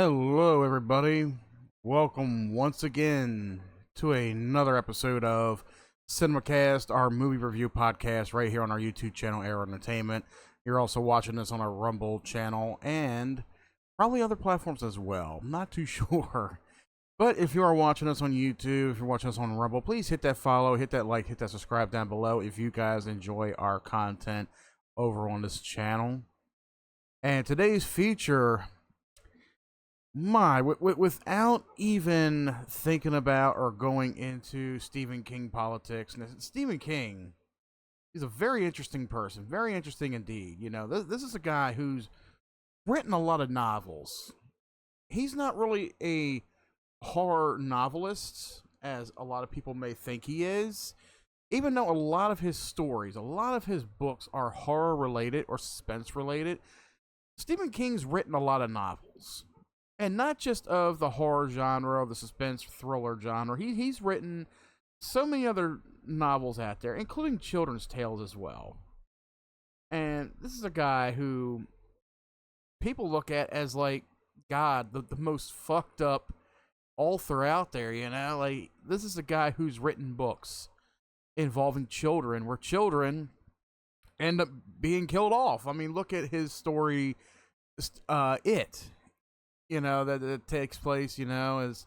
Hello, everybody. Welcome once again to another episode of Cinemacast, our movie review podcast, right here on our YouTube channel, Air Entertainment. You're also watching this on our Rumble channel and probably other platforms as well. I'm not too sure. But if you are watching us on YouTube, if you're watching us on Rumble, please hit that follow, hit that like, hit that subscribe down below if you guys enjoy our content over on this channel. And today's feature, without even thinking about or going into Stephen King politics, and Stephen King, he's a very interesting person, very interesting indeed. You know, this is a guy who's written a lot of novels. He's not really a horror novelist, as a lot of people may think he is, even though a lot of his stories, a lot of his books are horror related or suspense related. Stephen King's written a lot of novels, and not just of the horror genre or the suspense thriller genre. He's written so many other novels out there, including children's tales as well. And this is a guy who people look at as like God, the most fucked up author out there, you know? Like, this is a guy who's written books involving children where children end up being killed off. I mean, look at his story, It. You know, that takes place, you know, as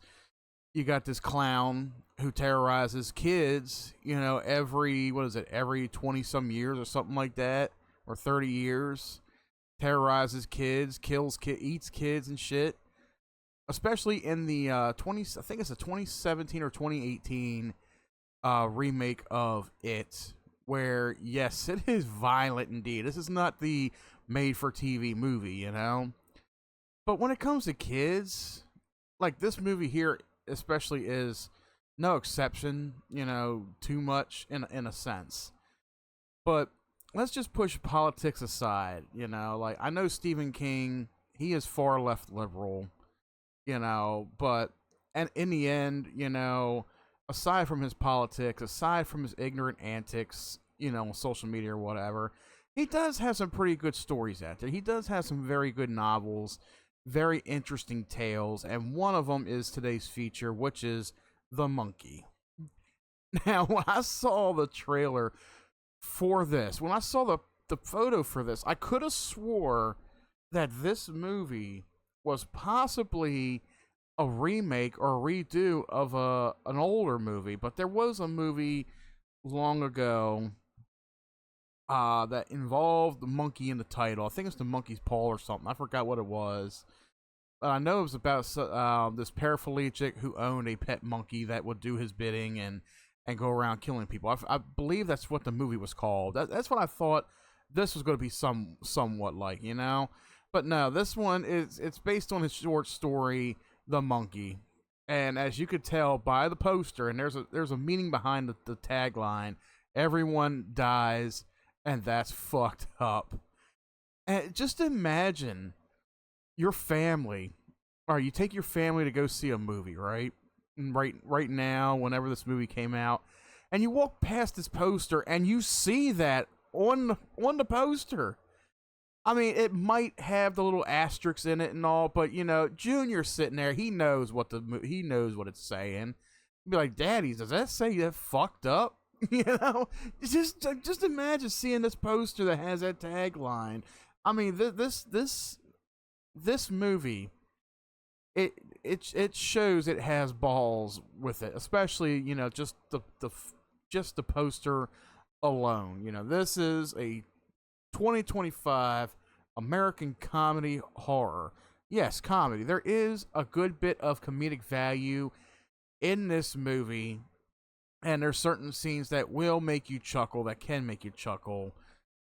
you got this clown who terrorizes kids, you know, every 20 some years or something like that, or 30 years, terrorizes kids, eats kids and shit. Especially in the I think it's a 2017 or 2018 remake of It, where, yes, it is violent indeed. This is not the made for TV movie, you know? But when it comes to kids, like this movie here, especially, is no exception, you know, too much in a sense. But let's just push politics aside, you know, like I know Stephen King, he is far left liberal, you know, but and in the end, you know, aside from his politics, aside from his ignorant antics, you know, on social media or whatever, he does have some pretty good stories out there. He does have some very good novels, very interesting tales, and one of them is today's feature, which is The Monkey. Now, when I saw the trailer for this, when I saw the photo for this, I could have swore that this movie was possibly a remake or a redo of an older movie, but there was a movie long ago that involved the monkey in the title. I think it's The Monkey's Paw or something. I forgot what it was. But I know it was about this paraplegic who owned a pet monkey that would do his bidding and go around killing people. I believe that's what the movie was called. That's what I thought this was going to be somewhat like, you know? But no, this one it's based on his short story, The Monkey. And as you could tell by the poster, and there's a meaning behind the tagline, everyone dies, and that's fucked up. And just imagine your family, or you take your family to go see a movie, right? Right now, whenever this movie came out, and you walk past this poster and you see that on the poster. I mean, it might have the little asterisks in it and all, but you know, Junior's sitting there. He knows what it's saying. He'd be like, "Daddy, does that say that fucked up?" You know, just imagine seeing this poster that has that tagline. I mean, this movie, it shows it has balls with it, especially, you know, just the poster alone. You know, this is a 2025 American comedy horror. Yes, comedy. There is a good bit of comedic value in this movie, and there's certain scenes that will make you chuckle, that can make you chuckle.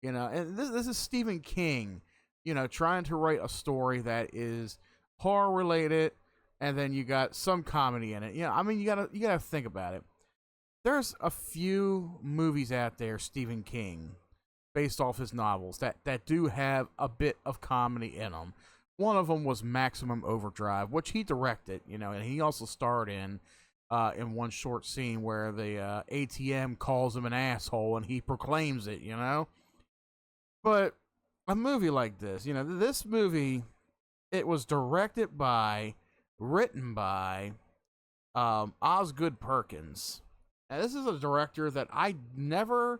You know, and this is Stephen King, you know, trying to write a story that is horror related, and then you got some comedy in it. Yeah, I mean, you gotta think about it. There's a few movies out there, Stephen King, based off his novels, that do have a bit of comedy in them. One of them was Maximum Overdrive, which he directed, you know, and he also starred in one short scene where the ATM calls him an asshole and he proclaims it, you know. But a movie like this, you know, this movie It was directed by, written by Osgood Perkins. And this is a director that I never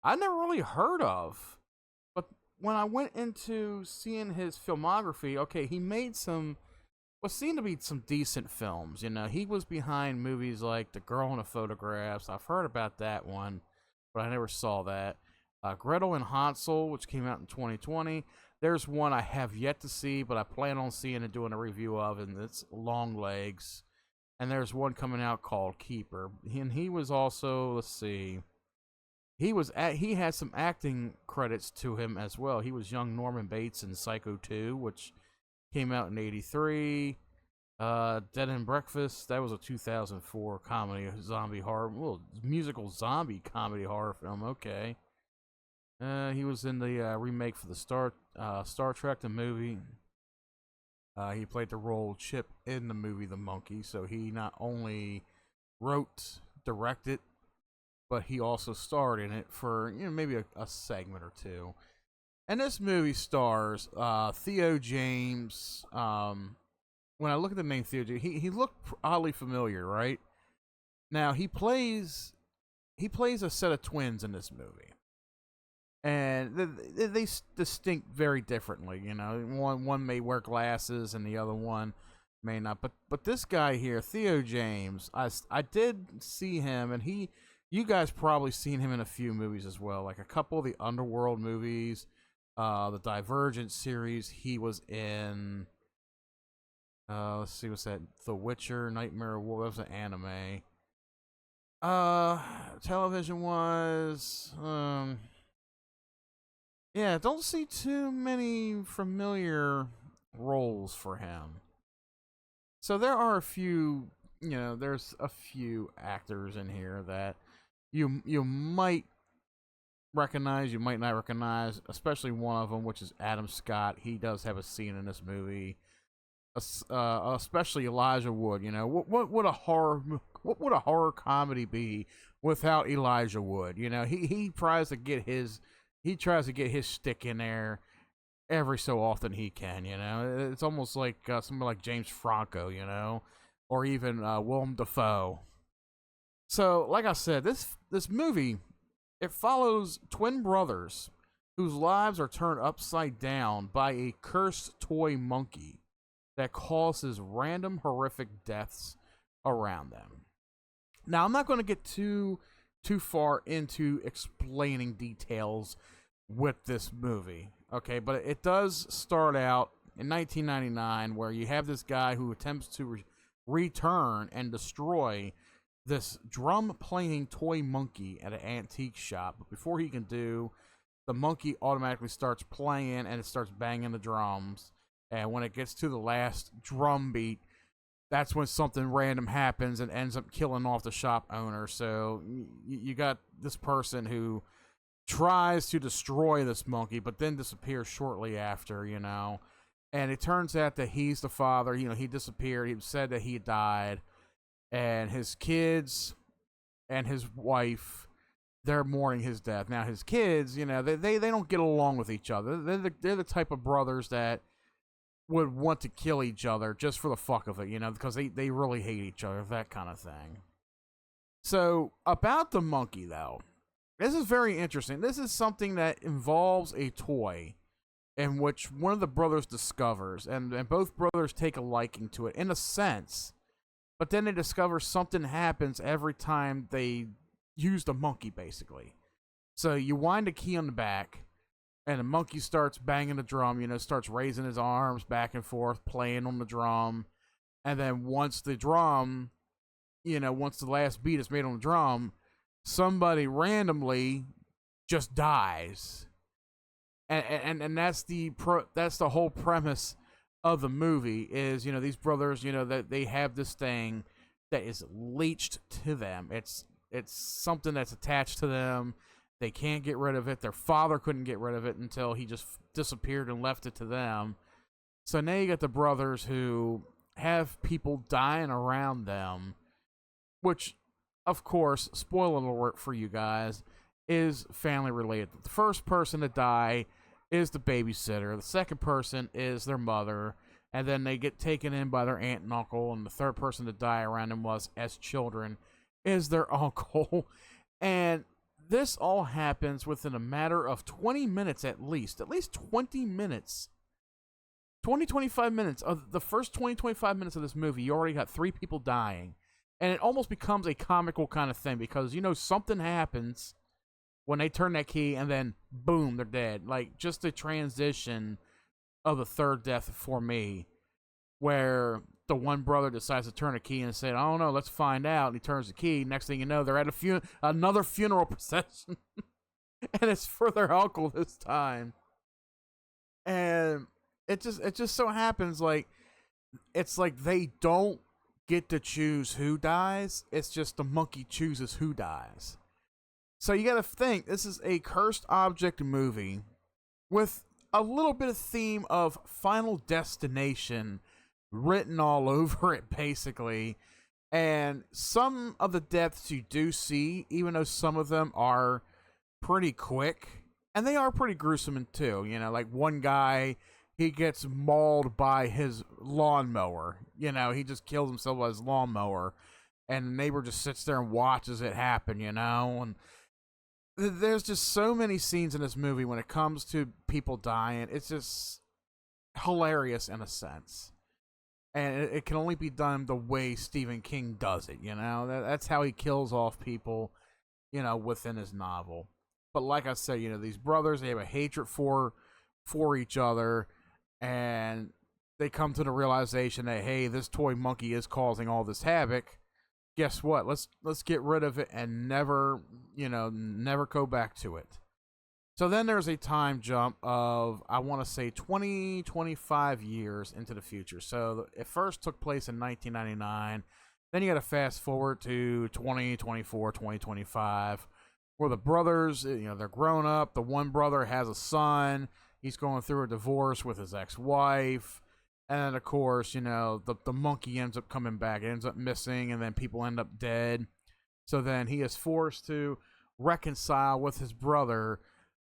really heard of. But when I went into seeing his filmography, okay, he made what seemed to be some decent films. You know, he was behind movies like The Girl in the Photographs. I've heard about that one, but I never saw that. Gretel and Hansel, which came out in 2020. There's one I have yet to see, but I plan on seeing and doing a review of, and it's Long Legs. And there's one coming out called Keeper. And he was also, let's see, he had some acting credits to him as well. He was young Norman Bates in Psycho 2, which came out in '83. Dead and Breakfast, that was a 2004 comedy zombie horror, well, musical zombie comedy horror film. Okay. He was in the remake for the Star Trek the movie. He played the role Chip in the movie The Monkey, so he not only wrote, directed, but he also starred in it for maybe a segment or two. And this movie stars Theo James. When I look at the name Theo James, he looked oddly familiar, right? Now he plays a set of twins in this movie, and they distinct very differently. You know, one may wear glasses and the other one may not. But this guy here, Theo James, I did see him, and you guys probably seen him in a few movies as well, like a couple of the Underworld movies, the Divergent series. He was in. Let's see, what's that? The Witcher, Nightmare of Wolf. That was an anime. Television was. Yeah, don't see too many familiar roles for him. So there are a few, there's a few actors in here that you might recognize, you might not recognize, especially one of them, which is Adam Scott. He does have a scene in this movie, especially Elijah Wood. You know, what would a horror comedy be without Elijah Wood? You know, he tries to get his stick in there every so often he can. You know, it's almost like somebody like James Franco, or even Willem Dafoe. So, like I said, this movie, it follows twin brothers whose lives are turned upside down by a cursed toy monkey that causes random horrific deaths around them. Now, I'm not going to get too far into explaining details with this movie, okay? But it does start out in 1999, where you have this guy who attempts to return and destroy this drum-playing toy monkey at an antique shop. But before he can do, the monkey automatically starts playing, and it starts banging the drums. And when it gets to the last drum beat, that's when something random happens and ends up killing off the shop owner. So you got this person who tries to destroy this monkey, but then disappears shortly after, And it turns out that he's the father. He disappeared. He said that he had died. And his kids and his wife, they're mourning his death. Now, his kids, they don't get along with each other. They're the type of brothers that would want to kill each other just for the fuck of it, because they really hate each other, that kind of thing. So, about the monkey, though, this is very interesting. This is something that involves a toy in which one of the brothers discovers, and both brothers take a liking to it, in a sense. But then they discover something happens every time they use the monkey, basically. So, you wind a key on the back, and the monkey starts banging the drum, starts raising his arms back and forth, playing on the drum. And then once the last beat is made on the drum, somebody randomly just dies. And that's the whole premise of the movie is, these brothers, that they have this thing that is leached to them. It's something that's attached to them. They can't get rid of it. Their father couldn't get rid of it until he just disappeared and left it to them. So now you got the brothers who have people dying around them, which, of course, spoiler alert for you guys, is family related. The first person to die is the babysitter. The second person is their mother. and then they get taken in by their aunt and uncle, and the third person to die around them was, as children, is their uncle. And this all happens within a matter of 20 minutes at least 20 minutes. 25 minutes of the first 25 minutes of this movie, you already got 3 people dying. And it almost becomes a comical kind of thing because, something happens when they turn that key and then, boom, they're dead. Like, just the transition of the third death for me, where the one brother decides to turn a key and say, I don't know, let's find out. And he turns the key. Next thing you know, they're at another funeral procession. And it's for their uncle this time. And it just so happens, like, it's like they don't get to choose who dies. It's just the monkey chooses who dies. So you gotta think, this is a cursed object movie with a little bit of theme of Final Destination written all over it, basically. And some of the deaths you do see, even though some of them are pretty quick, and they are pretty gruesome too. Like one guy, he gets mauled by his lawnmower. He just kills himself by his lawnmower, and the neighbor just sits there and watches it happen, and there's just so many scenes in this movie when it comes to people dying. It's just hilarious in a sense. And it can only be done the way Stephen King does it, That's how he kills off people, within his novel. But like I said, these brothers, they have a hatred for each other, and they come to the realization that, hey, this toy monkey is causing all this havoc. Guess what? Let's get rid of it and never go back to it. So then there's a time jump of, I want to say 25 years into the future. So it first took place in 1999. Then you got to fast forward to 2024, 2025, where the brothers, they're grown up. The one brother has a son. He's going through a divorce with his ex-wife. And then, of course, the monkey ends up coming back. It ends up missing, and then people end up dead. So then he is forced to reconcile with his brother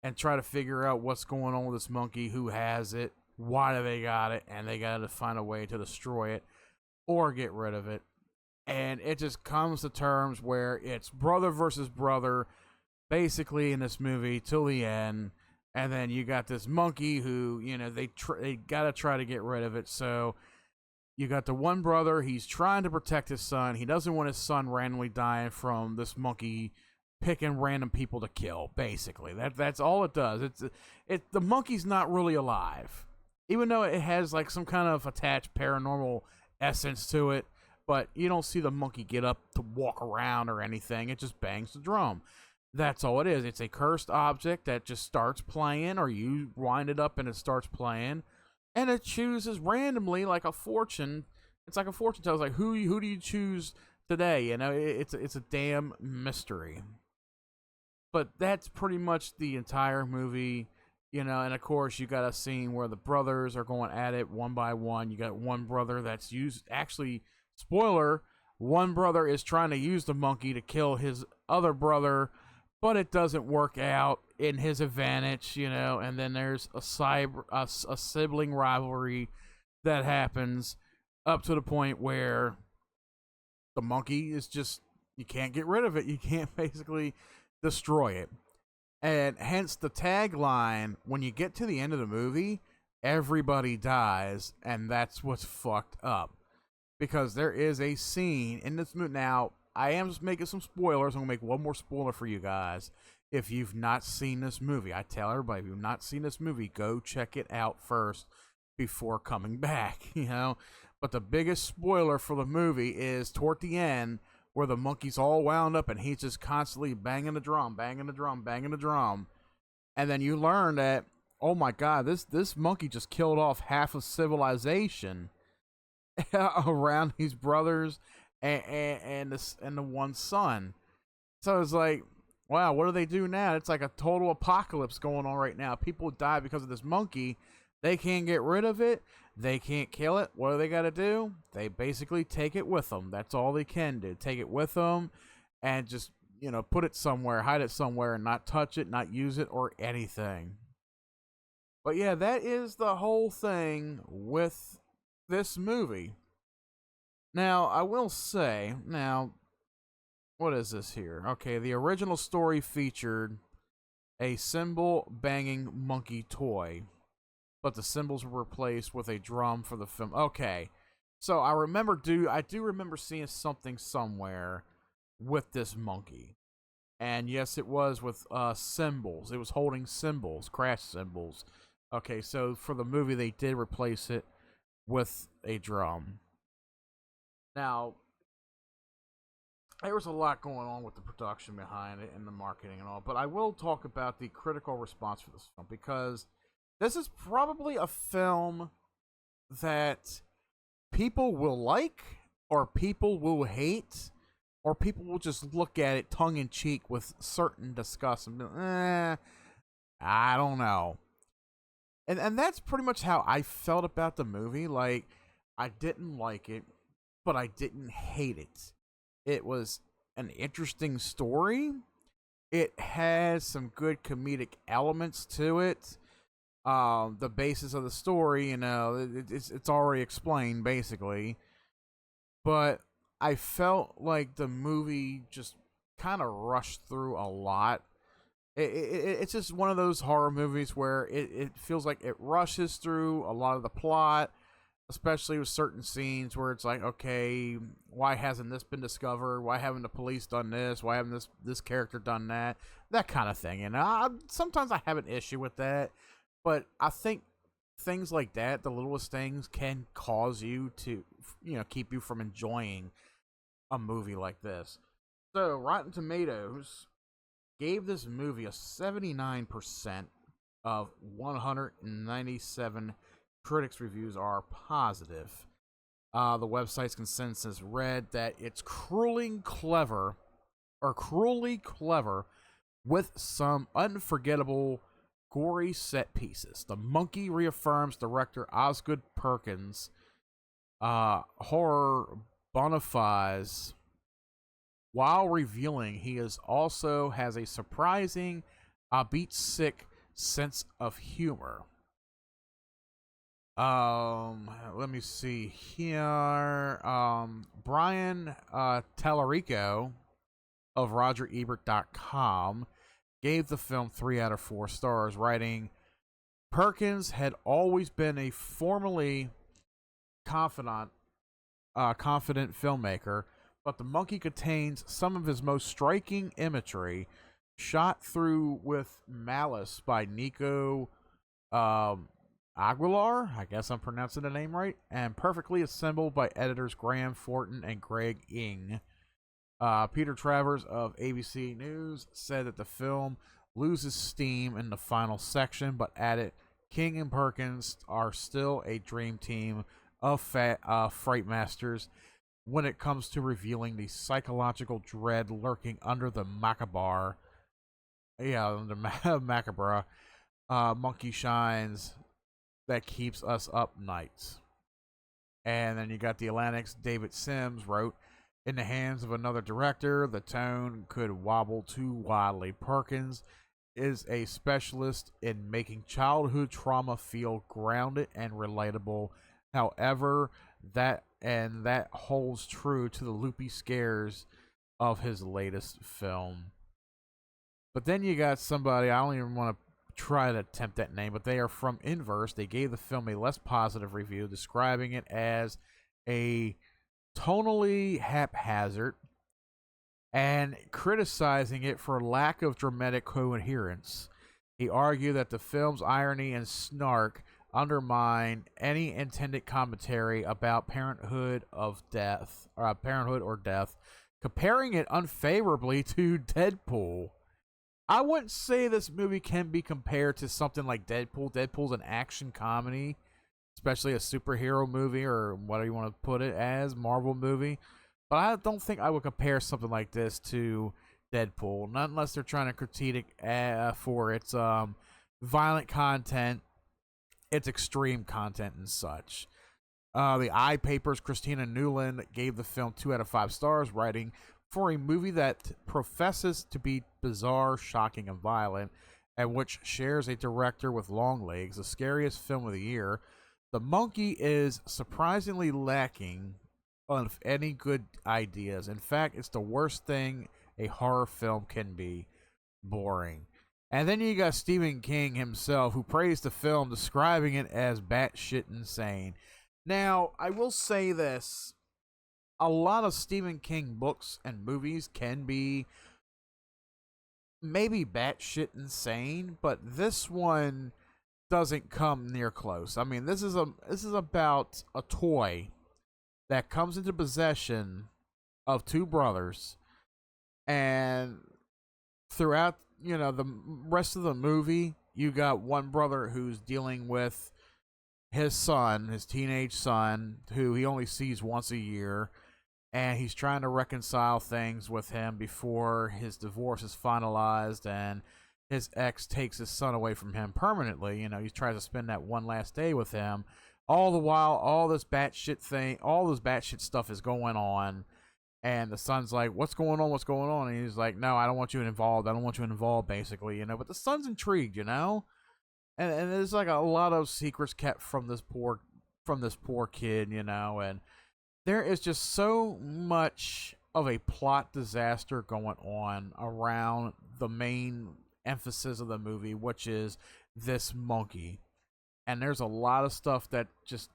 and try to figure out what's going on with this monkey, who has it, why do they got it, and they got to find a way to destroy it or get rid of it. And it just comes to terms where it's brother versus brother, basically, in this movie till the end. And then you got this monkey who, they got to try to get rid of it. So you got the one brother, he's trying to protect his son. He doesn't want his son randomly dying from this monkey picking random people to kill, basically. That's all it does. The monkey's not really alive, even though it has like some kind of attached paranormal essence to it. But you don't see the monkey get up to walk around or anything. It just bangs the drum. That's all it is. It's a cursed object that just starts playing, or you wind it up and it starts playing, and it chooses randomly like a fortune. It's like a fortune teller. It's like, who do you choose today? It's a damn mystery. But that's pretty much the entire movie, and of course you got a scene where the brothers are going at it one by one. You got one brother that's actually, spoiler, one brother is trying to use the monkey to kill his other brother, but it doesn't work out in his advantage, and then there's a sibling rivalry that happens up to the point where the monkey is just, you can't get rid of it. You can't basically destroy it. And hence the tagline, when you get to the end of the movie, everybody dies, and that's what's fucked up. Because there is a scene in this movie. Now, I am just making some spoilers. I'm going to make one more spoiler for you guys. If you've not seen this movie, I tell everybody, if you've not seen this movie, go check it out first before coming back, But the biggest spoiler for the movie is toward the end, where the monkey's all wound up and he's just constantly banging the drum. And then you learn that, oh my God, this monkey just killed off half of civilization around these brothers and the one son. So it's like, wow, what do they do now? It's like a total apocalypse going on right now. People die because of this monkey. They can't get rid of it. They can't kill it. What do they got to do? They basically take it with them. That's all they can do. Take it with them and just, put it somewhere, hide it somewhere, and not touch it, not use it, or anything. But yeah, that is the whole thing with this movie. Now, I will say, what is this here? Okay, the original story featured a cymbal banging monkey toy, but the cymbals were replaced with a drum for the film. Okay, so I do remember seeing something somewhere with this monkey. And yes, it was with cymbals. It was holding cymbals, crash cymbals. Okay, so for the movie, they did replace it with a drum. Now, there was a lot going on with the production behind it and the marketing and all, but I will talk about the critical response for this film because this is probably a film that people will like or people will hate or people will just look at it tongue in cheek with certain disgust and be like, I don't know. And that's pretty much how I felt about the movie. Like, I didn't like it, but I didn't hate it. It was an interesting story. It has some good comedic elements to it. The basis of the story, it's already explained basically. But I felt like the movie just kind of rushed through a lot. It's just one of those horror movies where it feels like it rushes through a lot of the plot, especially with certain scenes where it's like, okay, why hasn't this been discovered? Why haven't the police done this? Why haven't this character done that? That kind of thing. And sometimes I have an issue with that, but I think things like that, the littlest things, can cause you to, keep you from enjoying a movie like this. So, Rotten Tomatoes gave this movie a 79% of 197 critics' reviews are positive. The website's consensus read that it's cruelly clever with some unforgettable gory set pieces. The monkey reaffirms director Osgood Perkins' horror bona fides while revealing he also has a surprising, albeit sick, sense of humor. Let me see here. Brian Tallarico of RogerEbert.com gave the film 3 out of 4 stars, writing, Perkins had always been a formerly confident filmmaker, but the monkey contains some of his most striking imagery, shot through with malice by Nico Aguilar, I guess I'm pronouncing the name right, and perfectly assembled by editors Graham Fortin and Greg Ing. Peter Travers of ABC News said that the film loses steam in the final section, but added, King and Perkins are still a dream team of fright masters when it comes to revealing the psychological dread lurking under the macabre monkey shines that keeps us up nights. And then you got the Atlantic's David Sims wrote, in the hands of another director, the tone could wobble too wildly. Perkins is a specialist in making childhood trauma feel grounded and relatable. However, that holds true to the loopy scares of his latest film. But then you got somebody, I don't even want to try to attempt that name, but they are from Inverse. They gave the film a less positive review, describing it as a tonally haphazard and criticizing it for lack of dramatic coherence. He argued that the film's irony and snark undermine any intended commentary about parenthood or death, comparing it unfavorably to Deadpool. I wouldn't say this movie can be compared to something like Deadpool. Deadpool's an action comedy, especially a superhero movie or whatever you want to put it as, Marvel movie. But I don't think I would compare something like this to Deadpool, not unless they're trying to critique it for its violent content, its extreme content, and such. The iPaper's Christina Newland gave the film 2 out of 5 stars, writing, for a movie that professes to be bizarre, shocking, and violent, and which shares a director with long legs, the scariest film of the year, The monkey is surprisingly lacking of any good ideas. In fact, it's the worst thing a horror film can be: boring. And then you got Stephen King himself, who praised the film, describing it as batshit insane. Now, I will say this: a lot of Stephen King books and movies can be maybe batshit insane, but this one doesn't come near close. I mean, this is about a toy that comes into possession of two brothers, and throughout the rest of the movie, you got one brother who's dealing with his son, his teenage son, who he only sees once a year, and he's trying to reconcile things with him before his divorce is finalized and his ex takes his son away from him permanently. He tries to spend that one last day with him. All the while, all this batshit stuff is going on, and the son's like, "What's going on? What's going on?" And he's like, "No, I don't want you involved. I don't want you involved." Basically, But the son's intrigued, and there's like a lot of secrets kept from this poor kid, and there is just so much of a plot disaster going on around the main emphasis of the movie, which is this monkey. And there's a lot of stuff that just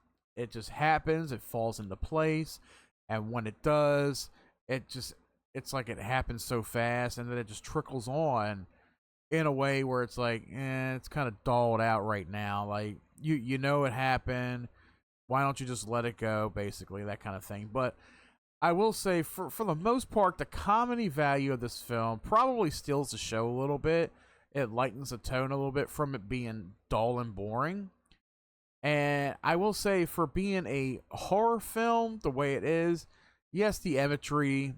happens, it falls into place, and when it does, it's like it happens so fast, and then it just trickles on in a way where it's like, it's kind of dulled out right now. Like you know it happened. Why don't you just let it go? Basically, that kind of thing. But I will say, for the most part, the comedy value of this film probably steals the show a little bit. It lightens the tone a little bit from it being dull and boring. And I will say, for being a horror film, the way it is, yes, the imagery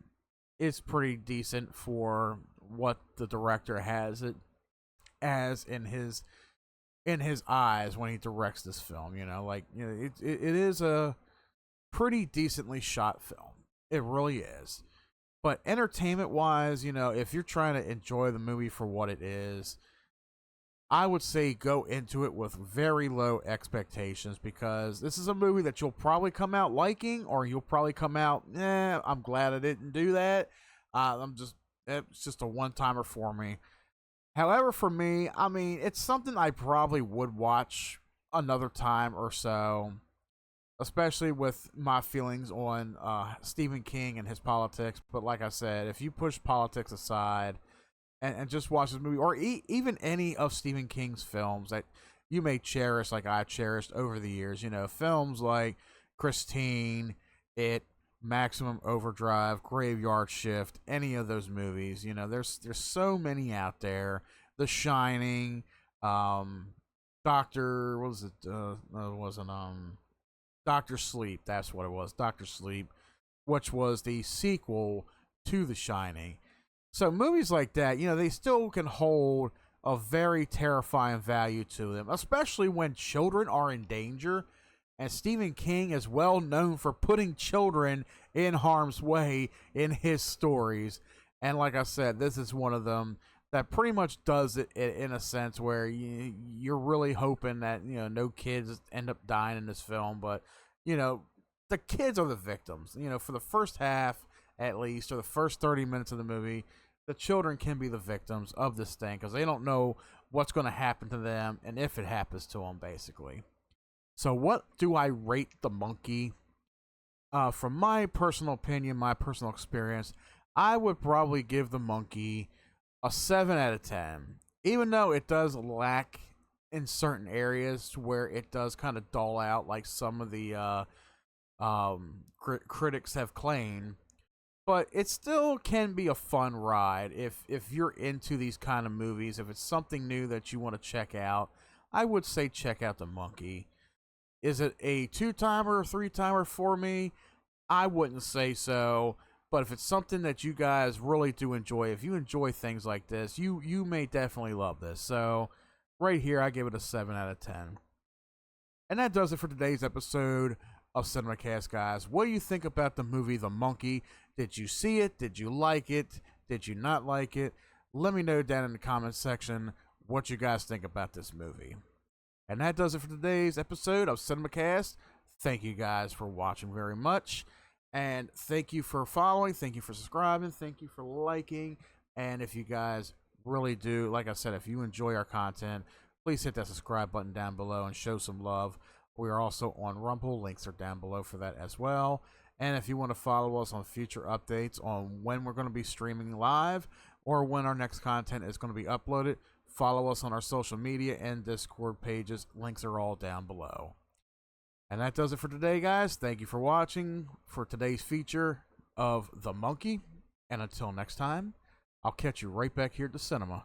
is pretty decent for what the director has it as in his eyes when he directs this film. It is a pretty decently shot film. It really is. But entertainment wise, if you're trying to enjoy the movie for what it is, I would say go into it with very low expectations, because this is a movie that you'll probably come out liking, or you'll probably come out, I'm glad I didn't do that. It's just a one-timer for me. However, for me, I mean, it's something I probably would watch another time or so, especially with my feelings on Stephen King and his politics. But like I said, if you push politics aside and just watch this movie, or even any of Stephen King's films that you may cherish, like I cherished over the years, films like Christine, It, Maximum Overdrive, Graveyard Shift, any of those movies, there's so many out there. The Shining, Doctor, what was it? It wasn't Doctor Sleep. That's what it was, Doctor Sleep, which was the sequel to The Shining. So movies like that, they still can hold a very terrifying value to them, especially when children are in danger. And Stephen King is well known for putting children in harm's way in his stories. And like I said, this is one of them that pretty much does it in a sense where you're really hoping that, no kids end up dying in this film. But, the kids are the victims. For the first half, at least, or the first 30 minutes of the movie, the children can be the victims of this thing, because they don't know what's going to happen to them and if it happens to them, basically. So what do I rate The Monkey? From my personal opinion, my personal experience, I would probably give The Monkey a 7 out of 10. Even though it does lack in certain areas where it does kind of dull out, like some of the critics have claimed. But it still can be a fun ride if you're into these kind of movies. If it's something new that you want to check out, I would say check out The Monkey. Is it a 2-timer or 3-timer for me? I wouldn't say so. But if it's something that you guys really do enjoy, if you enjoy things like this, you may definitely love this. So right here, I give it a 7 out of 10. And that does it for today's episode of Cinemacast, guys. What do you think about the movie The Monkey? Did you see it? Did you like it? Did you not like it? Let me know down in the comment section what you guys think about this movie. And that does it for today's episode of Cinemacast. Thank you guys for watching very much. And thank you for following. Thank you for subscribing. Thank you for liking. And if you guys really do, like I said, if you enjoy our content, please hit that subscribe button down below and show some love. We are also on Rumble. Links are down below for that as well. And if you want to follow us on future updates on when we're going to be streaming live or when our next content is going to be uploaded, follow us on our social media and Discord pages. Links are all down below. And that does it for today, guys. Thank you for watching for today's feature of The Monkey. And until next time, I'll catch you right back here at the cinema.